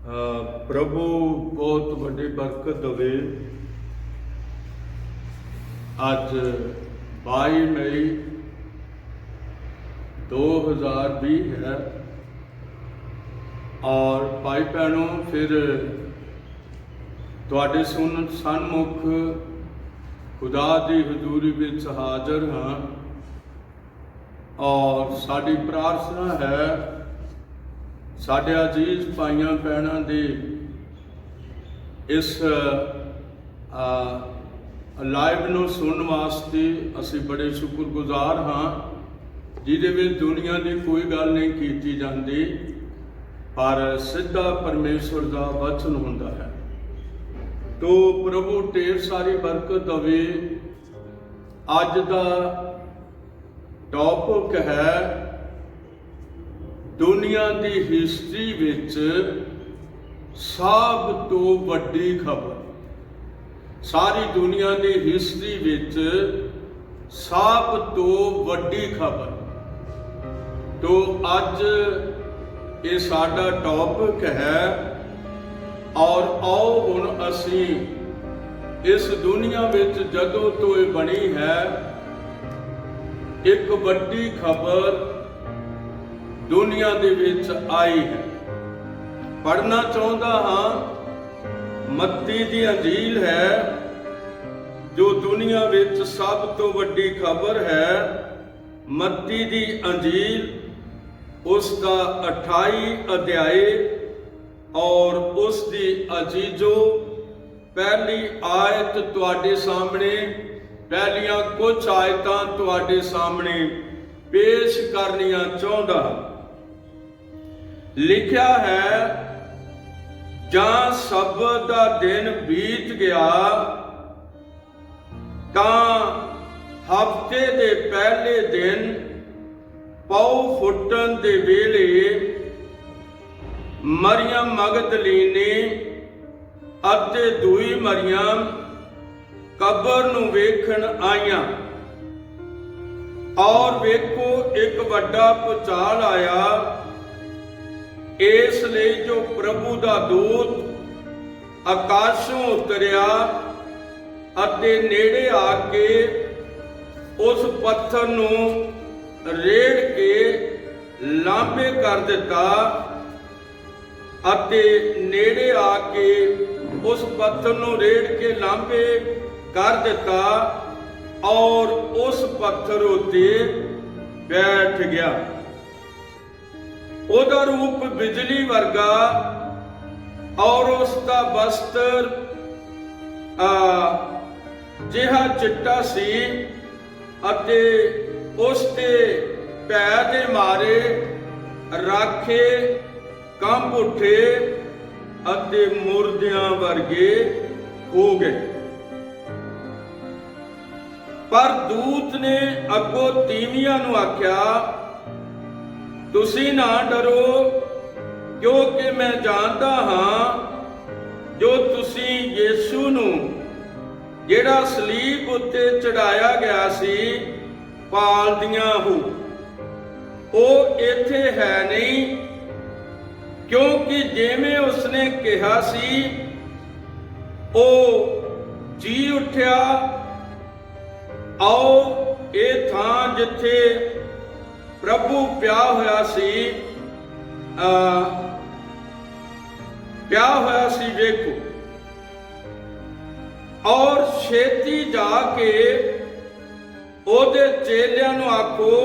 प्रभु बहुत वड्डी बरकत देवे। अज 22 मई 2020 है और भाई भैनों फिर तुहाडे सन्मुख खुदा की हजूरी विच हाज़र हाँ और साड़ी प्रार्थना है साढ़े अजीज भाइयों भैनों की इस लाइव नूं सुनने वास्ते असी बड़े शुक्रगुजार हाँ, जिहदे विच दुनिया की कोई गल नहीं की जाती पर सीधा परमेश्वर का वचन हुंदा है। तो प्रभु ढेर सारी बरकत देवे। अज का टॉपिक है दुनिया की हिस्ट्री विच सब तो वड्डी खबर। सारी दुनिया की हिस्ट्री विच सब तो वड्डी खबर। तो अज ये साडा टॉपिक है और आओ हुण असी इस दुनिया विच जदों तो ये बनी है एक वड्डी खबर दुनिया दे विच आई है। पढ़ना चाहता हाँ, मत्ती दी अंजील है जो दुनिया विच सब तो वड्डी खबर है। मत्ती दी अंजील उसका 28 अध्याय और उसकी अजीजो पहली आयत तुहाडे सामने, पहलियां कुछ आयतां तुहाडे सामने पेश करनिया चाहता। लिखा है, जां सब्त दा दिन बीत गया तां हफ्ते दे पहले दिन पौ फुटन दे वेले मरियम मगदलीनी अते दूई मरियम कबर नूं वेखण आईयां और वेखो एक वड्डा भूचाल आया। इसलिए जो प्रभु का दूत आकाशों उतरिया अते नेड़े आके उस पत्थर नूं रेड़ के लांबे कर दिता अते नेड़े आके उस पत्थर नूं रेड़ के लांबे कर दिता और उस पत्थर उत्ते बैठ गया। ओदा रूप बिजली वर्गा और उसका वस्त्र जिहा चिट्टा सी अते उसके पैर दे मारे राखे कंब उठे अते मुर्दियां वर्गे हो गए। पर दूत ने अगों तीमियां नूं आख्या, तुसी ना डरो क्योंकि मैं जानता हाँ जो तुसी यीशु नूं जिहड़ा सलीब उत्ते चढ़ाया गया सी पालदियां हो। वो इत्थे है नहीं, क्योंकि जिवें उसने कहा सी ओ जी उठिया। आओ ये थां जिथे प्रभु पिया होया सी वेखो और छेती जाके ओदे चेलियां नूं आखो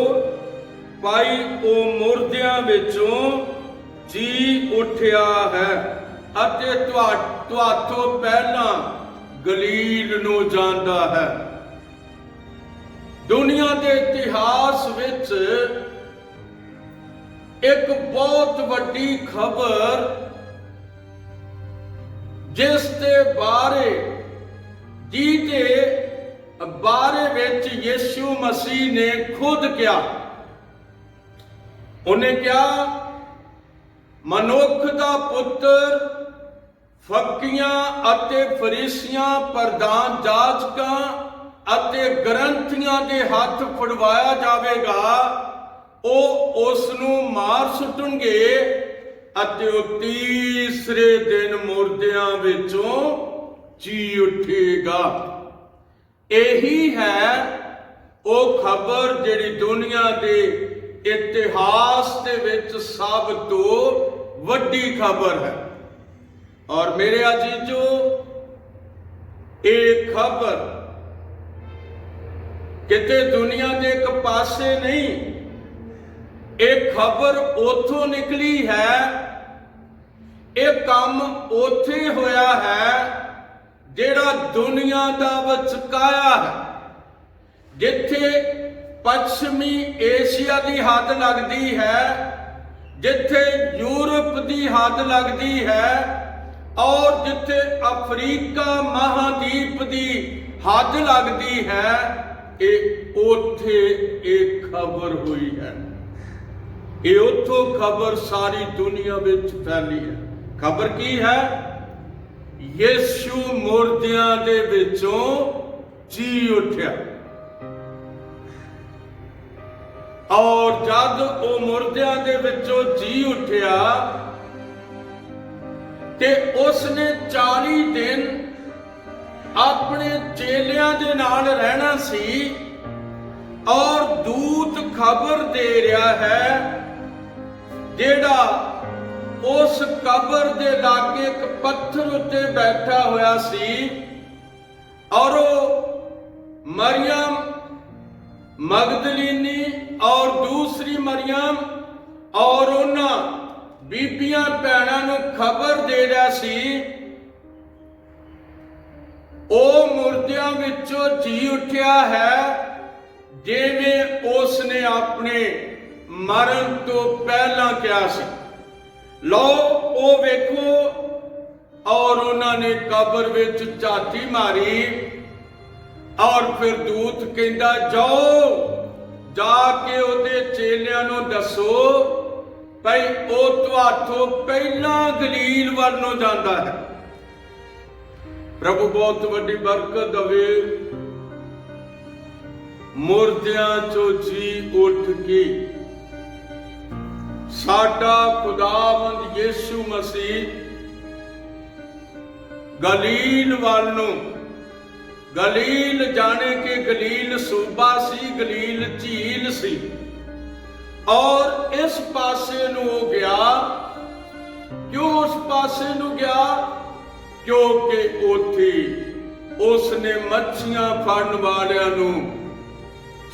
भाई ओ मुर्दियां विचों जी उठिया है अते तुहाथों पहला गलील नूं जांदा है। दुनिया के इतिहास विच एक बहुत वड्डी खबर जिस दे बारे जिहदे बारे विच यीशु मसीह ने खुद कहा। उन्हें क्या मनुख दा पुत्र फकीयां अते फरीसियां प्रधान जाजकां अते ग्रंथियां दे हाथ फड़वाया जावेगा। ਉਹ ਉਸ ਨੂੰ ਮਾਰ ਸੁੱਟਣਗੇ ਅਤੇ ਉਹ ਤੀਸਰੇ ਦਿਨ ਮੁਰਦਿਆਂ ਵਿੱਚੋਂ ਜੀ ਉੱਠੇਗਾ। ਇਹੀ ਹੈ ਉਹ ਖਬਰ ਜਿਹੜੀ ਦੁਨੀਆ ਦੇ ਇਤਿਹਾਸ ਦੇ ਵਿੱਚ ਸਭ ਤੋਂ ਵੱਡੀ ਖਬਰ ਹੈ। ਔਰ ਮੇਰੇ ਅਜ਼ੀਜ਼ੋ, ਇਹ ਖਬਰ ਕਿਤੇ ਦੁਨੀਆ ਦੇ ਇੱਕ ਪਾਸੇ ਨਹੀਂ, ਇਹ ਖਬਰ ਉੱਥੋਂ ਨਿਕਲੀ ਹੈ, ਇਹ ਕੰਮ ਉੱਥੇ ਹੋਇਆ ਹੈ ਜਿਹੜਾ ਦੁਨੀਆ ਦਾ ਵਿਚਕਾਇਆ ਹੈ, ਜਿੱਥੇ ਪੱਛਮੀ ਏਸ਼ੀਆ ਦੀ ਹੱਦ ਲੱਗਦੀ ਹੈ, ਜਿੱਥੇ ਯੂਰਪ ਦੀ ਹੱਦ ਲੱਗਦੀ ਹੈ, ਔਰ ਜਿੱਥੇ ਅਫਰੀਕਾ ਮਹਾਦੀਪ ਦੀ ਹੱਦ ਲੱਗਦੀ ਹੈ, ਇਹ ਉੱਥੇ ਇਹ ਖਬਰ ਹੋਈ ਹੈ। ਇਹ ਉੱਥੋਂ ਖਬਰ ਸਾਰੀ ਦੁਨੀਆ ਵਿੱਚ ਫੈਲੀ ਹੈ। ਖਬਰ ਕੀ ਹੈ? ਯਿਸੂ ਮੁਰਦਿਆਂ ਦੇ ਵਿੱਚੋਂ ਜੀ ਉੱਠਿਆ। ਔਰ ਜਦ ਉਹ ਮੁਰਦਿਆਂ ਦੇ ਵਿੱਚੋਂ ਜੀ ਉੱਠਿਆ ਤੇ ਉਸਨੇ 40 ਦਿਨ ਆਪਣੇ ਚੇਲਿਆਂ ਦੇ ਨਾਲ ਰਹਿਣਾ ਸੀ, ਔਰ ਦੂਤ ਖਬਰ ਦੇ ਰਿਹਾ ਹੈ ਜਿਹੜਾ ਉਸ ਕਬਰ ਦੇ ਲਾਗੇ ਇੱਕ ਪੱਥਰ ਉੱਤੇ ਬੈਠਾ ਹੋਇਆ ਸੀ, ਔਰ ਉਹ ਮਰੀਅਮ ਮਗਦਲੀਨੀ ਔਰ ਦੂਸਰੀ ਮਰੀਅਮ ਔਰ ਉਹਨਾਂ ਬੀਬੀਆਂ ਭੈਣਾਂ ਨੂੰ ਖਬਰ ਦੇ ਰਿਹਾ ਸੀ ਉਹ ਮੁਰਦਿਆਂ ਵਿੱਚੋਂ ਜੀ ਉੱਠਿਆ ਹੈ, ਜਿਵੇਂ ਉਸ ਨੇ ਆਪਣੇ ਮਰਨ ਤੋਂ ਪਹਿਲਾਂ ਕਿਹਾ ਸੀ। ਲਓ ਉਹ ਵੇਖੋ, ਔਰ ਉਹਨਾਂ ਨੇ ਕਬਰ ਵਿੱਚ ਝਾਤੀ ਮਾਰੀ, ਔਰ ਫਿਰ ਦੂਤ ਕਹਿੰਦਾ ਜਾਓ, ਜਾ ਕੇ ਉਹਦੇ ਚੇਲਿਆਂ ਨੂੰ ਦੱਸੋ ਭਈ ਉਹ ਤੁਹਾਥੋਂ ਪਹਿਲਾਂ ਗਲੀਲ ਵੱਲ ਨੂੰ ਜਾਂਦਾ ਹੈ। ਪ੍ਰਭੂ ਬਹੁਤ ਵੱਡੀ ਬਰਕਤ ਦੇਵੇ। ਮੁਰਦਿਆਂ ਚੋਂ ਜੀ ਉੱਠ ਕੇ ਸਾਡਾ ਖੁਦਾਵੰਦ ਯਿਸੂ ਮਸੀਹ ਗਲੀਲ ਵੱਲ ਨੂੰ, ਗਲੀਲ ਜਾਣੇ ਕਿ ਗਲੀਲ ਸੂਬਾ ਸੀ, ਗਲੀਲ ਝੀਲ ਸੀ, ਔਰ ਇਸ ਪਾਸੇ ਨੂੰ ਉਹ ਗਿਆ। ਕਿਉਂ ਉਸ ਪਾਸੇ ਨੂੰ ਗਿਆ? ਕਿਉਂਕਿ ਉੱਥੇ ਉਸ ਨੇ ਮੱਛੀਆਂ ਫੜਨ ਵਾਲਿਆਂ ਨੂੰ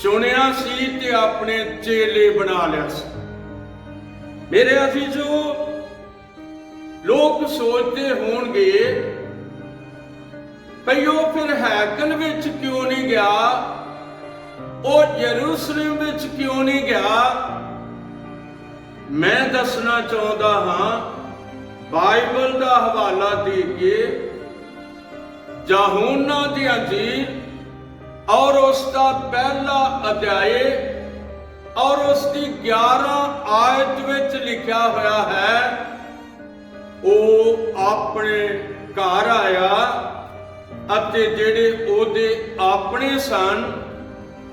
ਚੁਣਿਆ ਸੀ ਤੇ ਆਪਣੇ ਚੇਲੇ ਬਣਾ ਲਿਆ ਸੀ। ਮੇਰੇ ਅਜ਼ੀਜ਼ੋ, ਲੋਕ ਸੋਚਦੇ ਹੋਣਗੇ ਭਈ ਉਹ ਫਿਰ ਹੈਕਲ ਵਿੱਚ ਕਿਉਂ ਨਹੀਂ ਗਿਆ, ਉਹ ਯਰੂਸ਼ਲਮ ਵਿੱਚ ਕਿਉਂ ਨਹੀਂ ਗਿਆ। ਮੈਂ ਦੱਸਣਾ ਚਾਹੁੰਦਾ ਹਾਂ, ਬਾਈਬਲ ਦਾ ਹਵਾਲਾ ਦੇ ਕੇ ਯਹੂਨਾ ਦੀ ਅੰਜੀਲ ਔਰ ਉਸ ਦਾ ਪਹਿਲਾ ਅਧਿਆਇ ਔਰ ਉਸ ਦੀ 11 ਆਇਤ ਵਿੱਚ ਲਿਖਿਆ ਹੋਇਆ ਹੈ, ਉਹ ਆਪਣੇ ਘਰ ਆਇਆ ਅਤੇ ਜਿਹੜੇ ਉਹਦੇ ਆਪਣੇ ਸਨ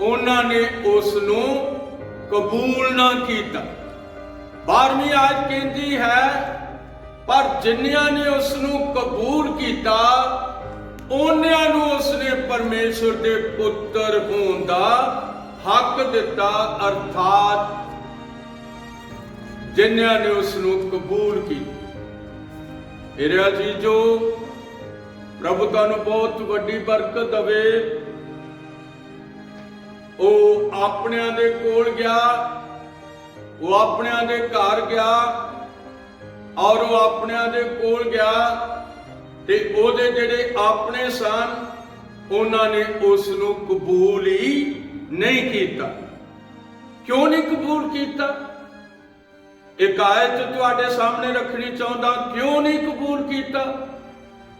ਉਹਨਾਂ ਨੇ ਉਸ ਨੂੰ ਕਬੂਲ ਨਾ ਕੀਤਾ। 12ਵੀਂ ਆਇਤ ਕਹਿੰਦੀ ਹੈ, ਪਰ ਜਿਨ੍ਹਾਂ ਨੇ ਉਸ ਨੂੰ ਕਬੂਲ ਕੀਤਾ ਉਹਨਾਂ ਨੂੰ ਉਸਨੇ ਪਰਮੇਸ਼ਵਰ ਦੇ ਪੁੱਤਰ ਹੋਣ ਦਾ ਹੱਕ ਦਿੱਤਾ, ਅਰਥਾਤ ਜਿਨ੍ਹਾਂ ਨੇ ਉਸ ਨੂੰ ਕਬੂਲ ਕੀਤਾ। ਮੇਰੇ ਅਜ਼ੀਜ਼ੋ, ਪ੍ਰਭੂ ਤੁਹਾਨੂੰ ਬਹੁਤ ਵੱਡੀ ਬਰਕਤ ਦੇਵੇ। ਉਹ ਆਪਣਿਆਂ ਦੇ ਕੋਲ ਗਿਆ, ਉਹ ਆਪਣਿਆਂ ਦੇ ਘਰ ਗਿਆ, ਔਰ ਉਹ ਆਪਣਿਆਂ ਦੇ ਕੋਲ ਗਿਆ ਤੇ ਉਹਦੇ ਜਿਹੜੇ ਆਪਣੇ ਸਨ ਉਹਨਾਂ ਨੇ ਉਸ ਨੂੰ ਕਬੂਲ ਹੀ ਨਹੀਂ ਕੀਤਾ। ਕਿਉਂ ਨਹੀਂ ਕਬੂਲ ਕੀਤਾ? ਇੱਕ ਆਇਤ ਤੁਹਾਡੇ ਸਾਹਮਣੇ ਰੱਖਣੀ ਚਾਹੁੰਦਾ, ਕਿਉਂ ਨਹੀਂ ਕਬੂਲ ਕੀਤਾ।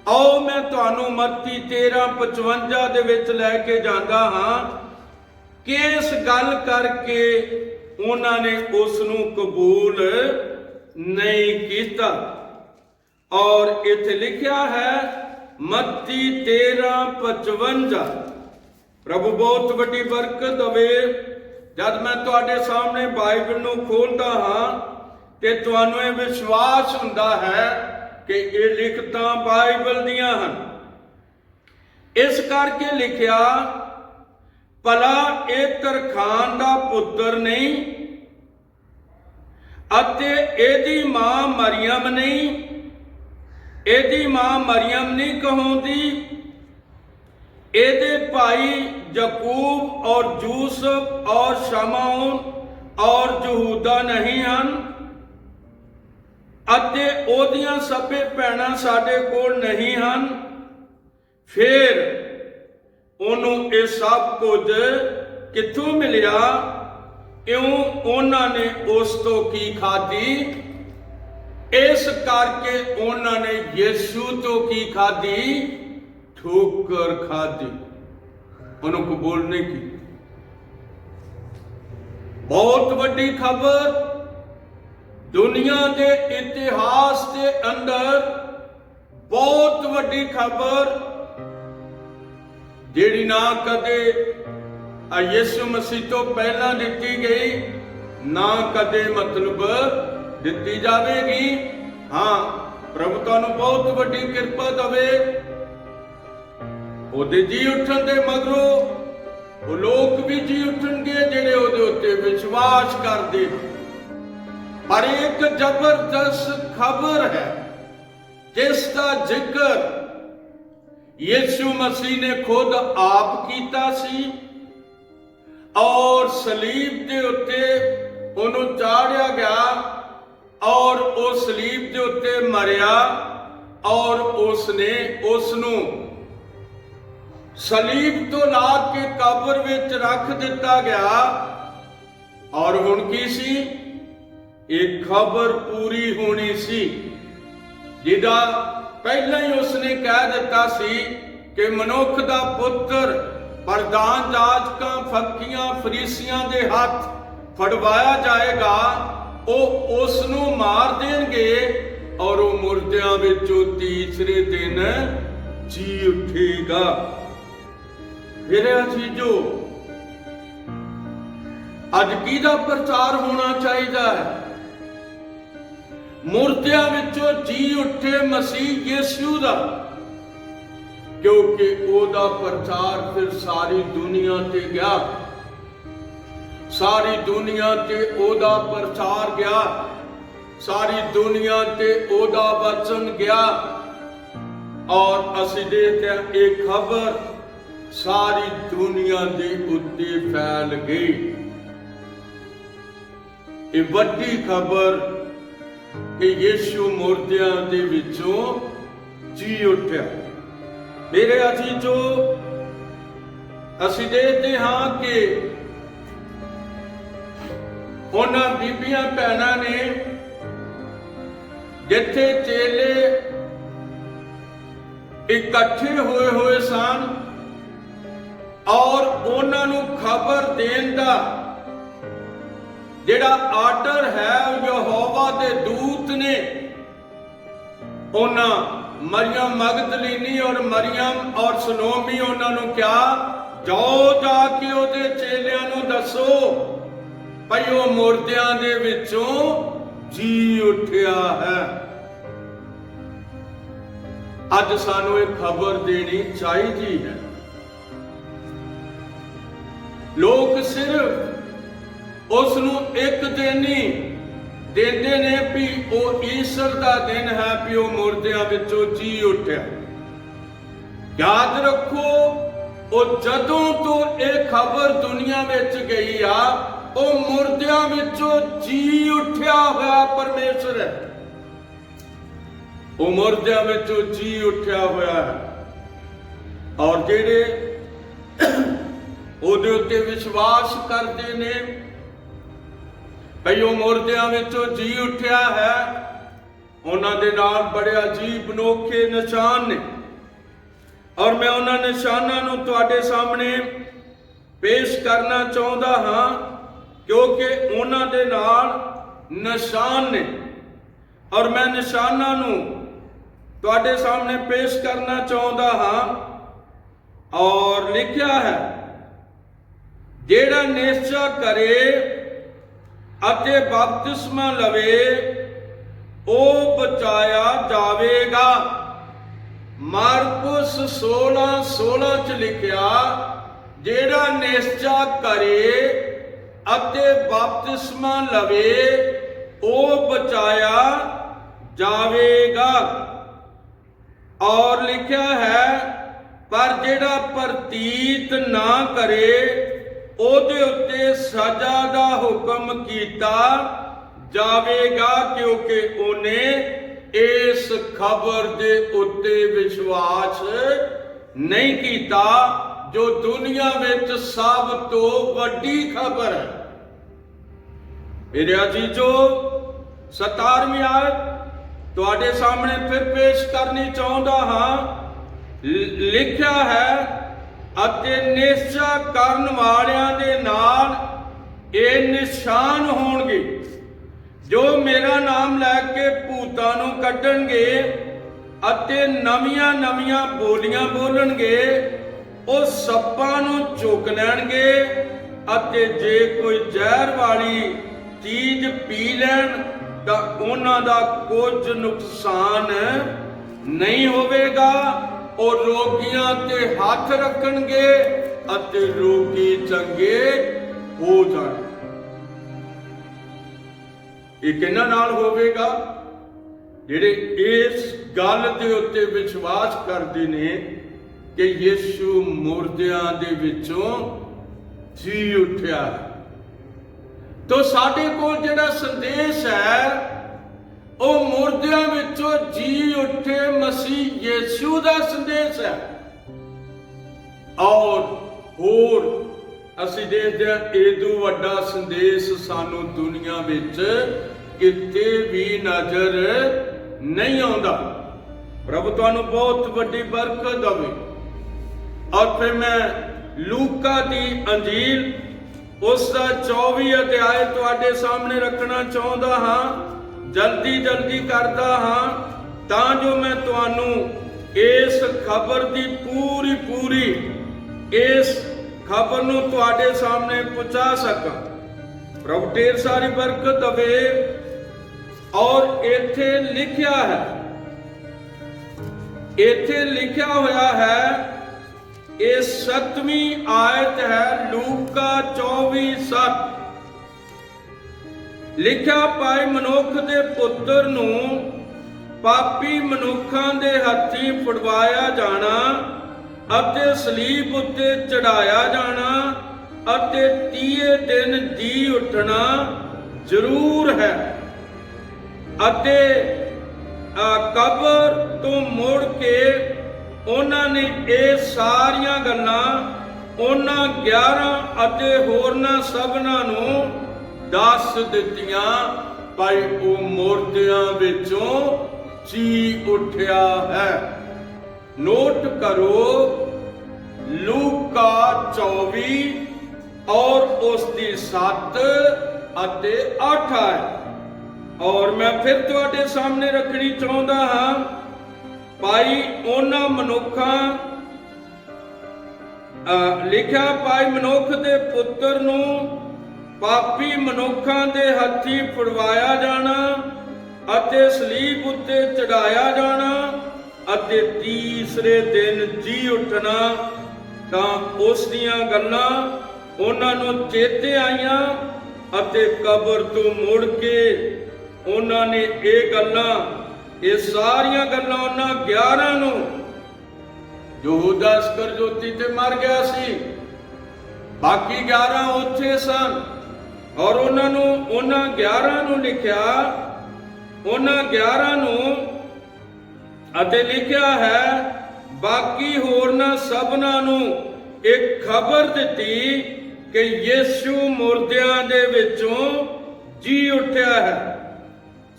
ਆਓ ਮੈਂ ਤੁਹਾਨੂੰ ਮੱਤੀ 13:55 ਦੇ ਵਿੱਚ ਲੈ ਕੇ ਜਾਂਦਾ ਹਾਂ ਕਿ ਇਸ ਗੱਲ ਕਰਕੇ ਉਹਨਾਂ ਨੇ ਉਸ ਨੂੰ ਕਬੂਲ ਨਹੀਂ ਕੀਤਾ। ਔਰ ਇੱਥੇ ਲਿਖਿਆ ਹੈ ਮੱਤੀ 13:55। ਪ੍ਰਭੂ ਬਹੁਤ ਵੱਡੀ ਬਰਕਤ ਦੇਵੇ। ਜਦ ਮੈਂ ਤੁਹਾਡੇ ਸਾਹਮਣੇ ਬਾਈਬਲ ਨੂੰ ਖੋਲਦਾ ਹਾਂ ਤੇ ਤੁਹਾਨੂੰ ਇਹ ਵਿਸ਼ਵਾਸ ਹੁੰਦਾ ਹੈ ਕਿ ਇਹ ਲਿਖਤਾਂ ਬਾਈਬਲ ਦੀਆਂ ਹਨ। ਇਸ ਕਰਕੇ ਲਿਖਿਆ, ਭਲਾ ਇਹ ਤਰਖਾਨ ਦਾ ਪੁੱਤਰ ਨਹੀਂ ਅਤੇ ਇਹਦੀ ਮਾਂ ਮਰੀਅਮ ਨਹੀਂ? ਇਹਦੀ ਮਾਂ ਮਰੀਅਮ ਨਹੀਂ ਕਹਾਉਂਦੀ? ਇਹਦੇ ਭਾਈ ਯਕੂਬ और यूसुफ और शमौन और यहूदा नहीं ਹਨ? ਅਤੇ ਉਹਦੀਆਂ ਸਭੇ ਭੈਣਾਂ ਸਾਡੇ ਕੋਲ ਨਹੀਂ ਹਨ? ਫਿਰ ਉਹਨੂੰ ਇਹ ਸਭ ਕੁਝ ਕਿੱਥੋਂ ਮਿਲਿਆ? ਇਉਂ ਉਹਨਾਂ ਨੇ ਉਸ ਤੋਂ ਕੀ ਖਾਧੀ? ਇਸ ਕਰਕੇ ਉਹਨਾਂ ਨੇ ਯਿਸੂ ਤੋਂ ਕੀ ਖਾਧੀ? ਠੋਕਰ ਖਾਧੀ, ਉਹਨੂੰ ਕਬੂਲ ਨਹੀਂ ਕੀਤੀ। ਬਹੁਤ ਵੱਡੀ ਖਬਰ, ਦੁਨੀਆ ਦੇ ਇਤਿਹਾਸ ਦੇ ਅੰਦਰ ਬਹੁਤ ਵੱਡੀ ਖਬਰ, ਜਿਹੜੀ ਨਾ ਕਦੇ ਯਿਸੂ ਮਸੀਹ ਤੋਂ ਪਹਿਲਾਂ ਦਿੱਤੀ ਗਈ, ਨਾ ਕਦੇ ਮਤਲਬ ਦਿੱਤੀ ਜਾਵੇਗੀ। ਹਾਂ, ਪ੍ਰਭੂ ਤੁਹਾਨੂੰ ਬਹੁਤ ਵੱਡੀ ਕਿਰਪਾ ਦੇਵੇ। ਉਹਦੇ ਜੀ ਉੱਠਣ ਦੇ ਮਗਰੋਂ ਉਹ ਲੋਕ ਵੀ ਜੀ ਉੱਠਣਗੇ ਜਿਹੜੇ ਉਹਦੇ ਉੱਤੇ ਵਿਸ਼ਵਾਸ ਕਰਦੇ। ਪਰ ਇੱਕ ਜ਼ਬਰਦਸਤ ਖਬਰ ਹੈ ਜਿਸ ਦਾ ਜ਼ਿਕਰ ਯਿਸੂ ਮਸੀਹ ਨੇ ਖੁਦ ਆਪ ਕੀਤਾ ਸੀ, ਔਰ ਸਲੀਬ ਦੇ ਉੱਤੇ ਉਹਨੂੰ ਚਾੜਿਆ ਗਿਆ, ਔਰ ਉਹ ਸਲੀਬ ਦੇ ਉੱਤੇ ਮਰਿਆ, ਔਰ ਉਸਨੇ ਉਸ ਨੂੰ ਸਲੀਬ ਤੋਂ ਲਾ ਕੇ ਕਬਰ ਵਿੱਚ ਰੱਖ ਦਿੱਤਾ ਗਿਆ। ਔਰ ਹੁਣ ਕੀ ਸੀ? ਇਹ ਖਬਰ ਪੂਰੀ ਹੋਣੀ ਸੀ ਜਿਹਦਾ ਪਹਿਲਾਂ ਹੀ ਉਸਨੇ ਕਹਿ ਦਿੱਤਾ ਸੀ ਕਿ ਮਨੁੱਖ ਦਾ ਪੁੱਤਰ ਪ੍ਰਧਾਨ ਜਾਜਕਾਂ, ਫੱਕੀਆਂ, ਫਰੀਸੀਆਂ ਦੇ ਹੱਥ ਫੜਵਾਇਆ ਜਾਏਗਾ, ਉਹ ਉਸ ਨੂੰ ਮਾਰ ਦੇਣਗੇ ਔਰ ਉਹ ਮੁਰਦਿਆਂ ਵਿੱਚੋਂ ਤੀਸਰੇ ਦਿਨ ਜੀ ਉੱਠੇਗਾ। ਮੇਰੇ ਅਜੀਜ਼ੋ, ਅੱਜ ਕਿਹਦਾ ਪ੍ਰਚਾਰ ਹੋਣਾ ਚਾਹੀਦਾ ਹੈ? ਮੁਰਦਿਆਂ ਵਿੱਚੋਂ ਜੀ ਉੱਠੇ ਮਸੀਹ ਯਿਸੂ ਦਾ, ਕਿਉਂਕਿ ਉਹਦਾ ਪ੍ਰਚਾਰ ਫਿਰ ਸਾਰੀ ਦੁਨੀਆ ਤੇ ਗਿਆ। ਸਾਰੀ ਦੁਨੀਆ ਤੇ ਉਹਦਾ ਪ੍ਰਚਾਰ ਗਿਆ, ਸਾਰੀ ਦੁਨੀਆ ਤੇ ਉਹਦਾ ਵਚਨ ਗਿਆ, ਔਰ ਅਸੀਂ ਦੇਖਦੇ ਹਾਂ ਇਹ ਖਬਰ ਸਾਰੀ ਦੁਨੀਆ ਦੇ ਉੱਤੇ ਫੈਲ ਗਈ। ਇਹ ਵੱਡੀ ਖਬਰ ਕਿ ਯਿਸੂ ਮੁਰਦਿਆਂ ਦੇ ਵਿੱਚੋਂ ਜੀ ਉੱਠਿਆ। ਮੇਰੇ ਅਜੀਜ਼ੋ, ਅਸੀਂ ਦੇਖਦੇ ਹਾਂ ਕਿ ਉਹਨਾਂ ਬੀਬੀਆਂ ਭੈਣਾਂ ਨੇ ਜਿੱਥੇ ਚੇਲੇ ਇਕੱਠੇ ਹੋਏ ਸਨ, ਔਰ ਉਹਨਾਂ ਨੂੰ ਖਬਰ ਦੇਣ ਦਾ ਜਿਹੜਾ ਆਰਡਰ ਹੈ ਉਹ ਯਹੋਵਾ ਦੇ ਦੂਤ ਨੇ ਉਹਨਾਂ ਮਰੀਅਮ ਮਗਦਲੀਨੀ ਔਰ ਮਰੀਅਮ ਔਰ ਸਲੋਮੀ ਉਹਨਾਂ ਨੂੰ ਕਿਹਾ, ਜਾਓ ਜਾ ਕੇ ਉਹਦੇ ਚੇਲਿਆਂ ਨੂੰ ਦੱਸੋ ਭਈ ਉਹ ਮੁਰਦਿਆਂ ਦੇ ਵਿੱਚੋਂ ਜੀ ਉੱਠਿਆ ਹੈ। ਅੱਜ ਸਾਨੂੰ ਇਹ ਖਬਰ ਦੇਣੀ ਚਾਹੀਦੀ ਹੈ। ਲੋਕ ਸਿਰਫ ਉਸ ਨੂੰ ਇੱਕ ਦਿਨ ਹੀ ਦਿੰਦੇ ਨੇ ਵੀ ਉਹ ਈਸਟਰ ਦਾ ਦਿਨ ਹੈ, ਵੀ ਉਹ ਮੁਰਦਿਆਂ ਵਿੱਚੋਂ ਜੀ ਉੱਠਿਆ। ਯਾਦ ਰੱਖੋ, ਉਹ ਜਦੋਂ ਤੋਂ ਇਹ ਖਬਰ ਦੁਨੀਆ ਵਿੱਚ ਗਈ ਆ, ਉਹ ਮੁਰਦਿਆਂ ਵਿੱਚੋਂ ਜੀ ਉੱਠਿਆ ਹੋਇਆ ਪਰਮੇਸ਼ਰ ਹੈ। ਉਹ ਮੁਰਦਿਆਂ ਵਿੱਚੋਂ ਜੀ ਉੱਠਿਆ ਹੋਇਆ ਹੈ, ਔਰ ਜਿਹੜੇ ਉਹਦੇ ਉੱਤੇ ਵਿਸ਼ਵਾਸ ਕਰਦੇ ਨੇ ਭਈ ਉਹ ਮੁਰਦਿਆਂ ਵਿੱਚੋਂ ਜੀ ਉੱਠਿਆ ਹੈ, ਉਹਨਾਂ ਦੇ ਨਾਲ ਬੜੇ ਅਜੀਬ ਅਨੋਖੇ ਨਿਸ਼ਾਨ ਨੇ, ਔਰ ਮੈਂ ਉਹਨਾਂ ਨਿਸ਼ਾਨਾਂ ਨੂੰ ਤੁਹਾਡੇ ਸਾਹਮਣੇ ਪੇਸ਼ ਕਰਨਾ ਚਾਹੁੰਦਾ ਹਾਂ, ਕਿਉਂਕਿ ਉਹਨਾਂ ਦੇ ਨਾਲ ਨਿਸ਼ਾਨ ਨੇ, ਔਰ ਮੈਂ ਨਿਸ਼ਾਨਾਂ ਨੂੰ ਤੁਹਾਡੇ ਸਾਹਮਣੇ ਪੇਸ਼ ਕਰਨਾ ਚਾਹੁੰਦਾ ਹਾਂ। ਔਰ ਲਿਖਿਆ ਹੈ, ਜਿਹੜਾ ਨਿਸ਼ਚਾ ਕਰੇ ਅਤੇ ਬਪਤਿਸਮਾ ਲਵੇ ਉਹ ਬਚਾਇਆ ਜਾਵੇਗਾ। ਮਾਰਕੁਸ 16:16 ਚ ਲਿਖਿਆ, ਜਿਹੜਾ ਨਿਸ਼ਚਾ ਕਰੇ ਅਤੇ ਬਪਤਿਸਮਾ ਲਵੇ ਉਹ ਬਚਾਇਆ ਜਾਵੇਗਾ। और लिखा है, पर जेड़ा प्रतीत ना करे ओदे उत्ते सजा दा हुक्म कीता जावेगा, क्योंकि उन्हें इस खबर दे उत्ते विश्वास नहीं कीता जो दुनिया विच सब तो वड्डी खबर है। मेरे अजीजो, 17वीं आयत ਤੁਹਾਡੇ ਸਾਹਮਣੇ ਫਿਰ ਪੇਸ਼ ਕਰਨੀ ਚਾਹੁੰਦਾ ਹਾਂ। ਲਿਖਿਆ ਹੈ, ਅਤੇ ਨਿਸ਼ਚਾ ਕਰਨ ਵਾਲਿਆਂ ਦੇ ਨਾਲ ਇਹ ਨਿਸ਼ਾਨ ਹੋਣਗੇ, ਜੋ ਮੇਰਾ ਨਾਮ ਲੈ ਕੇ ਭੂਤਾਂ ਨੂੰ ਕੱਢਣਗੇ ਅਤੇ ਨਵੀਆਂ ਨਵੀਆਂ ਬੋਲੀਆਂ ਬੋਲਣਗੇ, ਉਹ ਸੱਪਾਂ ਨੂੰ ਚੁੱਕ ਲੈਣਗੇ ਅਤੇ ਜੇ ਕੋਈ ਜ਼ਹਿਰ ਵਾਲੀ ਚੀਜ਼ ਪੀ ਲੈਣ ਤਾਂ ਉਹਨਾਂ ਦਾ ਕੁਝ ਨੁਕਸਾਨ ਨਹੀਂ ਹੋਵੇਗਾ। ਉਹ ਰੋਗੀਆਂ ਤੇ ਹੱਥ ਰੱਖਣਗੇ ਅਤੇ ਰੋਗੀ ਚੰਗੇ ਹੋ ਜਾਣਗੇ। ਇਹ ਕਿਹਨਾਂ ਨਾਲ ਹੋਵੇਗਾ? ਜਿਹੜੇ ਇਸ ਗੱਲ ਦੇ ਉੱਤੇ ਵਿਸ਼ਵਾਸ ਕਰਦੇ ਨੇ ਕਿ ਯਿਸੂ ਮੁਰਦਿਆਂ ਦੇ ਵਿੱਚੋਂ ਜੀ ਉੱਠਿਆ। ਤੋ ਸਾਡੇ ਕੋਲ ਜਿਹੜਾ ਸੰਦੇਸ਼ ਹੈ ਉਹ ਮੁਰਦਿਆਂ ਵਿੱਚੋਂ ਜੀ ਉੱਠੇ ਮਸੀਹ ਯਿਸੂ ਦਾ ਸੰਦੇਸ਼ ਹੈ। ਔਰ ਹੋਰ ਅਸੀਂ ਦੇਖਦੇ ਹਾਂ, ਇਹਦੋਂ ਵੱਡਾ ਸੰਦੇਸ਼ ਸਾਨੂੰ ਦੁਨੀਆ ਵਿੱਚ ਕਿਤੇ ਵੀ ਨਜ਼ਰ ਨਹੀਂ ਆਉਂਦਾ। ਪ੍ਰਭੂ ਤੁਹਾਨੂੰ ਬਹੁਤ ਵੱਡੀ ਬਰਕਤ ਦੇਵੇ। ਔਰ ਫਿਰ ਮੈਂ ਲੂਕਾ ਦੀ ਅੰਜੀਲ ਉਸ ਦਾ 24 ਅਧਿਆਇ ਤੁਹਾਡੇ ਸਾਹਮਣੇ ਰੱਖਣਾ ਚਾਹੁੰਦਾ ਹਾਂ। ਜਲਦੀ ਕਰਦਾ ਹਾਂ ਤਾਂ ਜੋ ਮੈਂ ਤੁਹਾਨੂੰ ਇਸ ਖਬਰ ਦੀ ਪੂਰੀ ਇਸ ਖਬਰ ਨੂੰ ਤੁਹਾਡੇ ਸਾਹਮਣੇ ਪਹੁੰਚਾ ਸਕਾਂ। ਪ੍ਰਭੂ ਢੇਰ ਸਾਰੀ ਬਰਕਤ ਦੇਵੇ। ਔਰ ਇੱਥੇ ਲਿਖਿਆ ਹੋਇਆ ਹੈ, ਇਹ 7ਵੀਂ ਆਇਤ ਹੈ, ਲੂਕਾ 24:7। ਲਿਖਿਆ, ਭਾਈ ਮਨੁੱਖ ਦੇ ਪੁੱਤਰ ਨੂੰ ਪਾਪੀ ਮਨੁੱਖਾਂ ਦੇ ਹੱਥੀਂ ਫੜਵਾਇਆ ਜਾਣਾ ਅਤੇ ਸਲੀਬ ਉੱਤੇ ਚੜਾਇਆ ਜਾਣਾ ਅਤੇ 30 ਦਿਨ ਜੀ ਉੱਠਣਾ ਜ਼ਰੂਰ ਹੈ ਅਤੇ ਕਬਰ ਤੋਂ ਮੁੜ ਕੇ ਉਹਨਾਂ ਨੇ ਇਹ ਸਾਰੀਆਂ ਗੱਲਾਂ ਉਹਨਾਂ 11 ਅਤੇ ਹੋਰਨਾਂ ਸਭਨਾਂ ਨੂੰ ਦੱਸ ਦਿੱਤੀਆਂ। ਭਾਈ ਉਹ ਮੁਰਦਿਆਂ ਵਿੱਚੋਂ ਜੀ ਉੱਠਿਆ ਹੈ। ਨੋਟ ਕਰੋ, ਲੂਕਾ 24 ਔਰ ਉਸ ਦੀ 7 ਅਤੇ 8 ਹੈ। ਔਰ ਮੈਂ ਫਿਰ ਤੁਹਾਡੇ ਸਾਹਮਣੇ ਰੱਖਣੀ ਚਾਹੁੰਦਾ ਹਾਂ, ਭਾਈ ਉਹਨਾਂ ਮਨੁੱਖਾਂ ਲਿਖਿਆ, ਭਾਈ ਮਨੁੱਖ ਦੇ ਪੁੱਤਰ ਨੂੰ ਪਾਪੀ ਮਨੁੱਖਾਂ ਦੇ ਹੱਥੀਂ ਫੜਵਾਇਆ ਜਾਣਾ ਅਤੇ ਸਲੀਬ ਉੱਤੇ ਚੜਾਇਆ ਜਾਣਾ ਅਤੇ ਤੀਸਰੇ ਦਿਨ ਜੀ ਉੱਠਣਾ। ਤਾਂ ਉਸ ਦੀਆਂ ਗੱਲਾਂ ਉਹਨਾਂ ਨੂੰ ਚੇਤੇ ਆਈਆਂ ਅਤੇ ਕਬਰ ਤੋਂ ਮੁੜ ਕੇ ਉਹਨਾਂ ਨੇ ਇਹ ਸਾਰੀਆਂ ਗੱਲਾਂ ਉਹਨਾਂ 11 ਨੂੰ, ਯਹੂਦਾ ਇਸਕਰਜੋਤੀ ਤੇ ਮਰ ਗਿਆ ਸੀ, ਬਾਕੀ 11 ਉੱਥੇ ਸਨ। ਔਰ ਉਹਨਾਂ 11 ਨੂੰ ਲਿਖਿਆ, ਉਹਨਾਂ 11 ਨੂੰ ਅਤੇ ਲਿਖਿਆ ਹੈ, ਬਾਕੀ ਹੋਰਨਾਂ ਸਭਨਾਂ ਨੂੰ ਇੱਕ ਖਬਰ ਦਿੱਤੀ ਕਿ ਯਿਸੂ ਮੁਰਦਿਆਂ ਦੇ ਵਿੱਚੋਂ ਜੀ ਉੱਠਿਆ ਹੈ।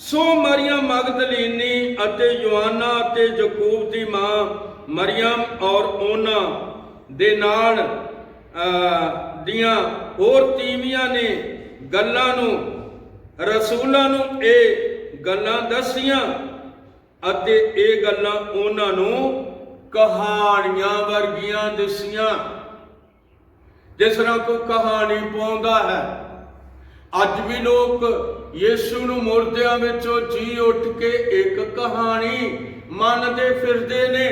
ਸੋ ਮਰੀਅਮ ਮਗਦਲੀਨੀ ਅਤੇ ਯੋਹੰਨਾ ਅਤੇ ਯਾਕੂਬ ਦੀ ਮਾਂ ਮਰੀਅਮ ਔਰ ਉਹਨਾਂ ਦੇ ਨਾਲ ਦੀਆਂ ਹੋਰ ਤੀਵੀਆਂ ਨੇ ਰਸੂਲਾਂ ਨੂੰ ਇਹ ਗੱਲਾਂ ਦੱਸੀਆਂ ਅਤੇ ਇਹ ਗੱਲਾਂ ਉਹਨਾਂ ਨੂੰ ਕਹਾਣੀਆਂ ਵਰਗੀਆਂ ਦਿਸੀਆਂ, ਜਿਸ ਤਰ੍ਹਾਂ ਕੋਈ ਕਹਾਣੀ ਪਾਉਂਦਾ ਹੈ। ਅੱਜ ਵੀ ਲੋਕ ਯीशु ਨੂੰ ਮੁਰਦਿਆਂ ਵਿੱਚੋਂ ਜੀ ਉੱਠ ਕੇ ਇੱਕ ਕਹਾਣੀ ਮੰਨਦੇ ਫਿਰਦੇ ਨੇ,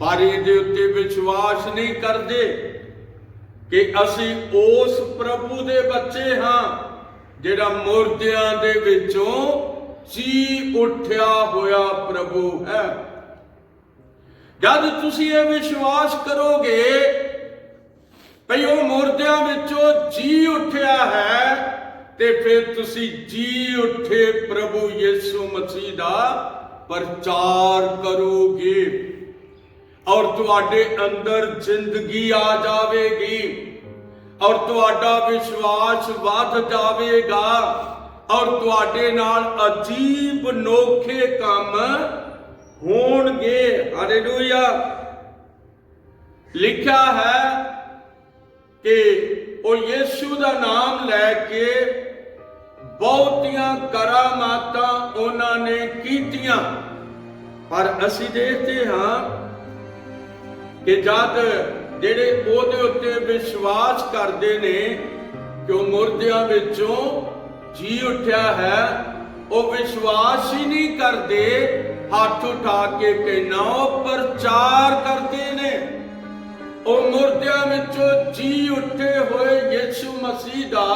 ਪਰ ਇਹਦੇ ਉੱਤੇ ਵਿਸ਼ਵਾਸ ਨਹੀਂ ਕਰਦੇ ਕਿ ਅਸੀਂ ਉਸ ਪ੍ਰਭੂ ਦੇ ਬੱਚੇ ਹਾਂ ਜਿਹੜਾ ਮੁਰਦਿਆਂ ਦੇ ਵਿੱਚੋਂ ਜੀ ਉੱਠਿਆ ਹੋਇਆ ਪ੍ਰਭੂ ਹੈ। ਜਦ ਤੁਸੀਂ ਇਹ ਵਿਸ਼ਵਾਸ ਕਰੋਗੇ ਭਈ ਉਹ ਮੁਰਦਿਆਂ ਵਿੱਚੋਂ ਜੀ ਉੱਠਿਆ ਹੈ, ਤੇ ਫਿਰ ਤੁਸੀਂ ਜੀ ਉੱਠੇ ਪ੍ਰਭੂ ਯਿਸੂ ਮਸੀਹ ਦਾ ਪ੍ਰਚਾਰ ਕਰੋਗੇ ਔਰ ਤੁਹਾਡੇ ਅੰਦਰ ਜ਼ਿੰਦਗੀ ਆ ਜਾਵੇਗੀ ਔਰ ਤੁਹਾਡਾ ਵਿਸ਼ਵਾਸ ਵੱਧ ਜਾਵੇਗਾ ਔਰ ਤੁਹਾਡੇ ਨਾਲ ਅਜੀਬ ਨੋਖੇ ਕੰਮ ਹੋਣਗੇ। ਹਾਲੇਲੂਇਆ। ਲਿਖਿਆ ਹੈ ਕਿ ਉਹ ਯਿਸੂ ਦਾ ਨਾਮ ਲੈ ਕੇ ਬਹੁਤੀਆਂ ਕਰਾਮਾਤਾਂ ਉਹਨਾਂ ਨੇ ਕੀਤੀਆਂ, ਪਰ ਅਸੀਂ ਦੇਖਦੇ ਹਾਂ ਕਿ ਜਦ ਜਿਹੜੇ ਉਹਦੇ ਉੱਤੇ ਵਿਸ਼ਵਾਸ ਕਰਦੇ ਨੇ ਕਿ ਉਹ ਮੁਰਦਿਆਂ ਵਿੱਚੋਂ ਜੀ ਉੱਠਿਆ ਹੈ, ਉਹ ਵਿਸ਼ਵਾਸ ਹੀ ਨਹੀਂ ਕਰਦੇ, ਹੱਥ ਉਠਾ ਕੇ ਕਹਿਣਾ ਉਹ ਪ੍ਰਚਾਰ ਕਰਦੇ ਨੇ। ਉਹ ਮੁਰਦਿਆਂ ਵਿੱਚੋਂ ਜੀ ਉੱਠੇ ਹੋਏ ਯਿਸੂ ਮਸੀਹ ਦਾ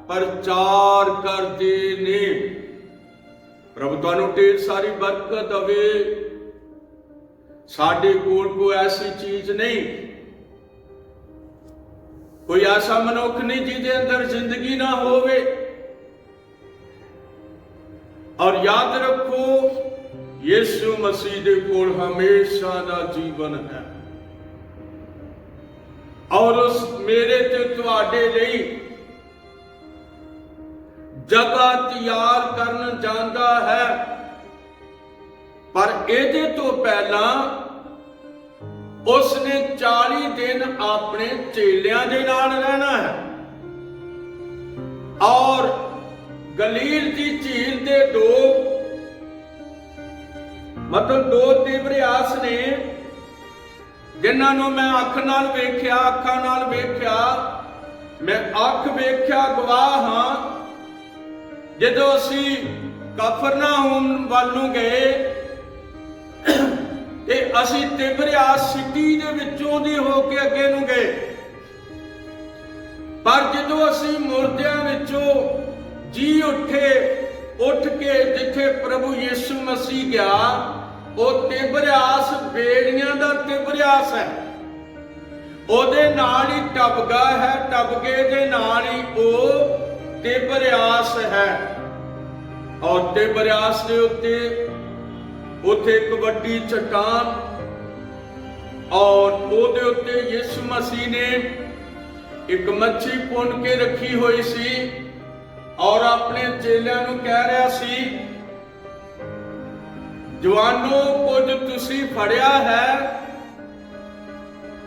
ਪ੍ਰਚਾਰ ਕਰਦੇ ਨੇ। ਪ੍ਰਭੂ ਤੁਹਾਨੂੰ ਢੇਰ ਸਾਰੀ ਬਰਕਤ ਦੇਵੇ। ਸਾਡੇ ਕੋਲ ਕੋਈ ਐਸੀ ਚੀਜ਼ ਨਹੀਂ, ਕੋਈ ਐਸਾ ਮਨੁੱਖ ਨਹੀਂ ਜਿਹਦੇ ਅੰਦਰ ਜ਼ਿੰਦਗੀ ਨਾ ਹੋਵੇ। ਔਰ ਯਾਦ ਰੱਖੋ ਯਿਸੂ ਮਸੀਹ ਦੇ ਕੋਲ ਹਮੇਸ਼ਾ ਦਾ ਜੀਵਨ ਹੈ ਔਰ ਉਸ ਮੇਰੇ ਤੇ ਤੁਹਾਡੇ ਲਈ ਜਗ੍ਹਾ ਤਿਆਰ ਕਰਨ ਜਾਂਦਾ ਹੈ। ਪਰ ਇਹਦੇ ਤੋਂ ਪਹਿਲਾਂ ਉਸਨੇ 40 ਦਿਨ ਆਪਣੇ ਚੇਲਿਆਂ ਦੇ ਨਾਲ ਰਹਿਣਾ ਹੈ ਔਰ ਗਲੀਲ ਦੀ ਝੀਲ ਦੇ ਦੋ ਤਿਬਰਿਆਸ ਨੇ, ਜਿਨ੍ਹਾਂ ਨੂੰ ਮੈਂ ਅੱਖਾਂ ਨਾਲ ਵੇਖਿਆ, ਮੈਂ ਅੱਖ ਵੇਖਿਆ ਗਵਾਹ ਹਾਂ। ਜਦੋਂ ਅਸੀਂ ਕਫਰਨਾਹੂਮ ਵੱਲ ਨੂੰ ਗਏ ਤੇ ਅਸੀਂ ਤਿਬਰਿਆਸ ਸਿਟੀ ਦੇ ਵਿੱਚੋਂ ਦੀ ਹੋ ਕੇ ਅੱਗੇ ਨੂੰ ਗਏ, ਪਰ ਜਦੋਂ ਅਸੀਂ ਮੁਰਦਿਆਂ ਵਿੱਚੋਂ ਜੀ ਉੱਠ ਕੇ ਜਿੱਥੇ ਪ੍ਰਭੂ ਯਿਸੂ ਮਸੀਹ ਗਿਆ, ਉਹ ਤਿਬਰਿਆਸ ਬੇੜੀਆਂ ਦਾ ਤਿਬਰਿਆਸ ਹੈ। ਉਹਦੇ ਨਾਲ ਹੀ ਟਬਗਾ ਹੈ, ਟਬਗੇ ਦੇ ਨਾਲ ਹੀ ਉਹ ਤਿਬਰਿਆਸ ਹੈ ਔਰ ਤਿਬਰਿਆਸ ਦੇ ਉੱਥੇ ਇੱਕ ਵੱਡੀ ਚਟਾਨ ਔਰ ਉਹਦੇ ਉੱਤੇ ਯਿਸੂ ਮਸੀਹ ਨੇ ਇੱਕ ਮੱਛੀ ਪੁੰਨ ਕੇ ਰੱਖੀ ਹੋਈ ਸੀ ਔਰ ਆਪਣੇ ਚੇਲਿਆਂ ਨੂੰ ਕਹਿ ਰਿਹਾ ਸੀ, ਜਵਾਨੋ ਕੁਝ ਤੁਸੀਂ ਫੜਿਆ ਹੈ।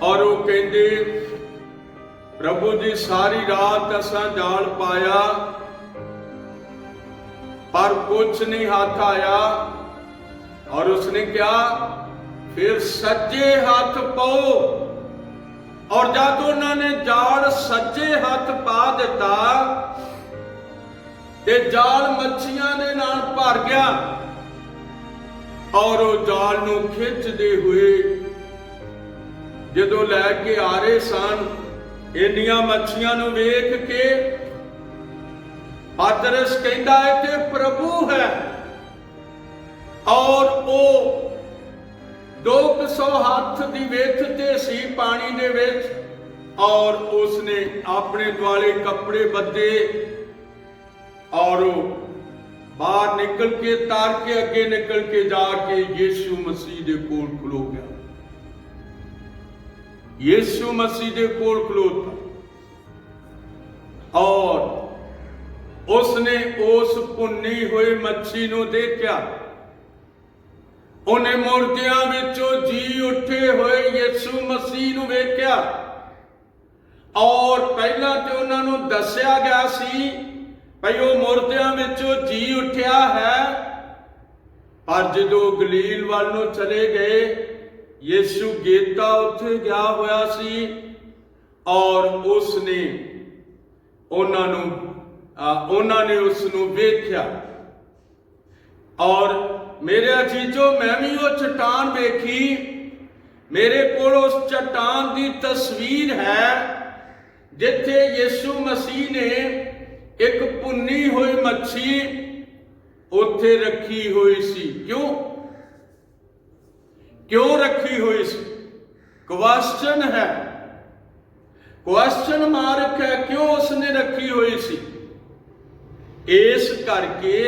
ਔਰ ਉਹ ਕਹਿੰਦੇ, ਪ੍ਰਭੂ ਜੀ ਸਾਰੀ ਰਾਤ ਅਸਾਂ ਜਾਲ ਪਾਇਆ ਪਰ ਕੁਝ ਨਹੀਂ ਹੱਥ ਆਇਆ। ਔਰ ਉਸਨੇ ਕਿਹਾ ਫਿਰ ਸੱਜੇ ਹੱਥ ਪਾਓ। ਔਰ ਜਦ ਉਹਨਾਂ ਨੇ ਜਾਲ ਸੱਜੇ ਹੱਥ ਪਾ ਦਿੱਤਾ ਤੇ ਜਾਲ ਮੱਛੀਆਂ ਦੇ ਨਾਲ ਭਰ ਗਿਆ ਔਰ ਉਹ ਜਾਲ ਨੂੰ ਖਿੱਚਦੇ ਹੋਏ ਜਦੋਂ ਲੈ ਕੇ ਆ ਰਹੇ ਸਨ, ਇੰਨੀਆਂ ਮੱਛੀਆਂ ਨੂੰ ਵੇਖ ਕੇ ਪਤਰਸ ਕਹਿੰਦਾ ਹੈ ਕਿ ਪ੍ਰਭੂ ਹੈ ਔਰ ਉਹ 200 ਹੱਥ ਦੀ ਵਿੱਥ ਤੇ ਸੀ ਪਾਣੀ ਦੇ ਵਿੱਚ ਔਰ ਉਸਨੇ ਆਪਣੇ ਦੁਆਲੇ ਕੱਪੜੇ ਬੱਧੇ ਔਰ ਬਾਹਰ ਨਿਕਲ ਕੇ ਤਾਰ ਕੇ ਅੱਗੇ ਨਿਕਲ ਕੇ ਜਾ ਕੇ ਯਿਸੂ ਮਸੀਹ ਦੇ ਕੋਲ ਖਲੋ ਗਿਆ। ਯਿਸੂ ਮਸੀਹ ਦੇ ਕੋਲ ਖਲੋਤਾ ਔਰ ਉਸਨੇ ਉਸ ਭੁੰਨੀ ਹੋਈ ਮੱਛੀ ਨੂੰ ਦੇਖਿਆ। ਉਹਨੇ ਮੁਰਦਿਆਂ ਵਿੱਚੋਂ ਜੀ ਉੱਠੇ ਹੋਏ ਯਿਸੂ ਮਸੀਹ ਨੂੰ ਵੇਖਿਆ ਔਰ ਪਹਿਲਾਂ ਤੇ ਉਹਨਾਂ ਨੂੰ ਦੱਸਿਆ ਗਿਆ ਸੀ ਭਈ ਉਹ ਮੁਰਦਿਆਂ ਵਿੱਚੋਂ ਜੀ ਉੱਠਿਆ ਹੈ, ਪਰ ਜਦੋਂ ਗਲੀਲ ਵੱਲ ਨੂੰ ਚਲੇ ਗਏ, ਯਿਸੂ ਗੇਤਾ ਉੱਥੇ ਗਿਆ ਹੋਇਆ ਸੀ ਔਰ ਉਸਨੇ ਉਹਨਾਂ ਨੂੰ ਉਹਨਾਂ ਨੇ ਉਸ ਨੂੰ ਵੇਖਿਆ। ਔਰ ਮੇਰੇ ਅਜੀਜ਼ੋ, ਮੈਂ ਵੀ ਉਹ ਚਟਾਨ ਵੇਖੀ। ਮੇਰੇ ਕੋਲ ਉਸ ਚਟਾਨ ਦੀ ਤਸਵੀਰ ਹੈ ਜਿੱਥੇ ਯਿਸੂ ਮਸੀਹ ਨੇ ਇੱਕ ਭੁੰਨੀ ਹੋਈ ਮੱਛੀ ਉੱਥੇ ਰੱਖੀ ਹੋਈ ਸੀ। ਕਿਉਂ ਰੱਖੀ ਹੋਈ ਸੀ? ਕੁਐਸਚਨ ਹੈ, ਕੁਐਸਚਨ ਮਾਰਕ ਹੈ, ਕਿਉਂ ਉਸਨੇ ਰੱਖੀ ਹੋਈ ਸੀ? ਇਸ ਕਰਕੇ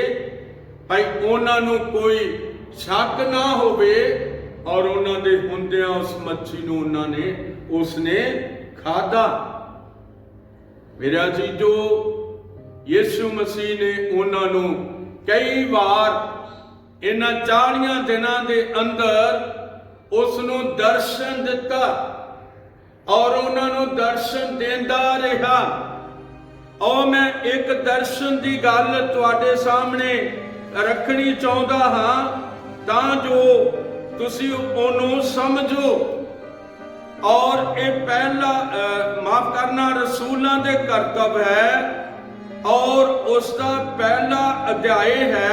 ਭਾਈ ਉਹਨਾਂ ਨੂੰ ਕੋਈ ਸ਼ੱਕ ਨਾ ਹੋਵੇ ਔਰ ਉਹਨਾਂ ਦੇ ਹੁੰਦਿਆਂ ਉਸ ਮੱਛੀ ਨੂੰ ਉਸਨੇ ਖਾਧਾ। ਮੇਰਾ ਜੀਜੋ, ਯਿਸੂ ਮਸੀਹ ਨੇ ਉਹਨਾਂ ਨੂੰ ਕਈ ਵਾਰ ਇਹਨਾਂ 40 ਦਿਨਾਂ ਦੇ ਅੰਦਰ ਉਸ ਨੂੰ ਦਰਸ਼ਨ ਦਿੱਤਾ ਔਰ ਉਹਨਾਂ ਨੂੰ ਦਰਸ਼ਨ ਦਿੰਦਾ ਰਿਹਾ। ਔਰ ਮੈਂ ਇੱਕ ਦਰਸ਼ਨ ਦੀ ਗੱਲ ਤੁਹਾਡੇ ਸਾਹਮਣੇ ਰੱਖਣੀ ਚਾਹੁੰਦਾ ਹਾਂ ਤਾਂ ਜੋ ਤੁਸੀਂ ਉਹਨੂੰ ਸਮਝੋ। ਔਰ ਇਹ ਪਹਿਲਾ ਮਾਫ ਕਰਨਾ ਰਸੂਲਾਂ ਦੇ ਕਰਤੱਵ ਹੈ ਔਰ ਉਸ ਦਾ ਪਹਿਲਾ ਅਧਿਆਇ ਹੈ